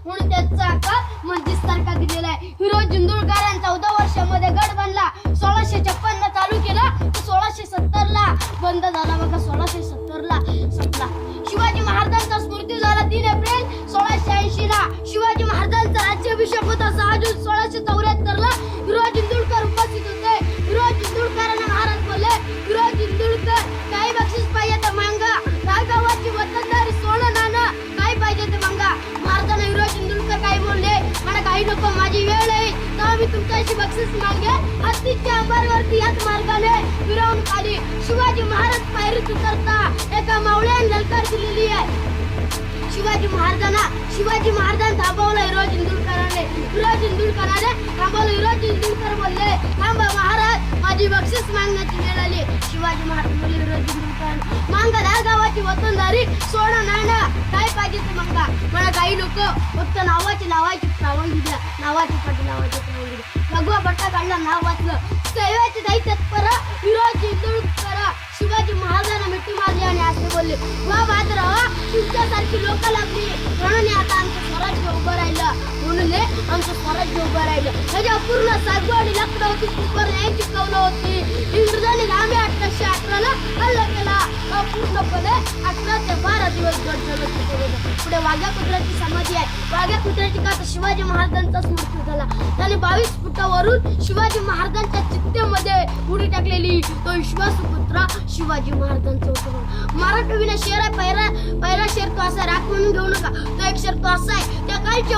म्हणून त्याचा आकार मंजिस सारखा दिलेला आहे. हिरो जिंदुळकरांनी 14 वर्षामध्ये गड बांधला. 1656 चालू केला, 1670 ला बंद झाला बघा. 1670 ला संपला. शिवाजी महाराजांचा मृत्यू झाला 3 एप्रिल 1680 ला. शिवाजी महाराजांचा राज्याभिषेक होता 6 जून 1674 ला. हिरो जिंदुळकर उपस्थित होते. हिरो जिंदुळकरांना महाराज बोलले, हिरो जिंदुळकर काही बक्षीस पाहिजे तर मागा. गावाची वतनदारी सोनं नाणं काही पाहिजे ते मागा. महाराजांना हिरो जिंदुळकर काही बोलले, मला काही नको, माझी वेळ आहे तेव्हा मी तुमच्याशी बक्षीस मागेन. हत्तीच्या अंबारीवरती याच मार्गाने मिरवणूक आली. शिवाजी महाराज पायरीत उतरता एका मावळ्याने ललकार दिलेली आहे. शिवाजी महाराजांना थांबवलं हिरो जिंदुळकराने. हिरो जिंदुळकराने थांबवलं. हिरो जिंदुळकर बोलले, थांबा महाराज, माझी बक्षीस मागण्याची वेळ आली. शिवाजी महाराज बोलले हिरो जिंदुळकर, मांगा 10 गावाची वतनदारी सोनं नाणं काय पाहिजे ते मागा. मला काही लोक फक्त नावाची प्रावंगी द्या. नावाची पाठी लावायची प्रावंगी द्या. भगवा पट्टा काढला, नाव वाचलं. सेवेचे दाई तत्पर हिरो जिंदुळकर शिवाजी महाराजांना मिठी मारली आणि असे बोलले, वा बहादरावा, तुमच्यासारखी लोक लागली म्हणून आता आमचं स्वराज्य उभं राहिलं. म्हणून आमचं स्वराज्य उभं राहिलं. त्याच्या पूर्ण सागवाडी लाकडं होती, कुकर यांची कौलं होती. इंग्रजांनी आम्ही 1818 ला हल्ला केला. पूर्णपणे 18 ते 12 दिवस गड जगत. पुढे वाघ्या कुत्र्याची समाधी आहे. वाघ्या कुत्र्याची का तर शिवाजी महाराजांचाच मृत्यू झाला. त्याने 22 फुटावरून शिवाजी महाराजांच्या चित्तेमध्ये उडी टाकलेली. तो विश्वासपुत्र शिवाजी महाराजांचा होता. मराठा शेर आहे. पहिला शेर तो असा राख म्हणून घेऊ नका. तो एक शेर तो असा आहे, त्या काळचे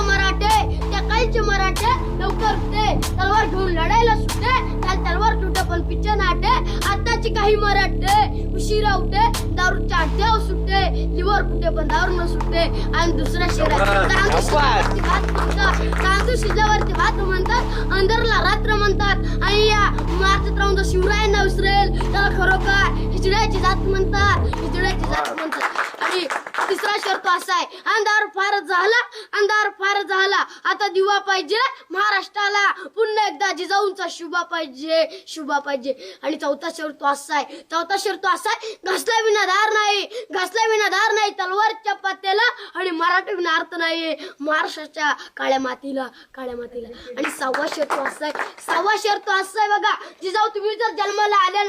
मराठे लवकर उठते, तलवार घेऊन लढायला सुटते, काल तलवार तुटे पण पिच्चे नाटे. आताची काही मराठे उशिरा उठे, दारूच्या अड्ड्यावर सुटते, लिव्हर कुठे पण दारू न सुटते. आणि दुसरा शेर आहे, तांदूळ शिजल्यावरती भात म्हणतात, अंधारला रात्र म्हणतात. आणि या मार्चत राहून शिवरायांना विसरेल त्याला खरोखर हिजड्याची जात म्हणतात. आणि तिसरा शर्त असा आहे, अंधार फार झाला, आता दिवा पाहिजे महाराष्ट्राला, पुन्हा एकदा जिजाऊंचा शुभा पाहिजे. आणि चौथा शर्त असा आहे, घासला विना धार नाही तलवारच्या पात्याला, आणि मराठी विना अर्थ नाही महाराष्ट्राच्या काळ्या मातीला. आणि सहावा शर्त असा आहे बघा, जिजाऊ तुम्ही जर जन्माला आल्या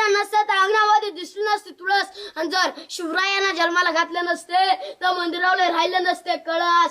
नसत्या तर अंगणामध्ये दिसली नसती तुळस. आणि जर शिवरायांना जन्माला घातले नसते तर मंदिरावले राहिले नसते कळस.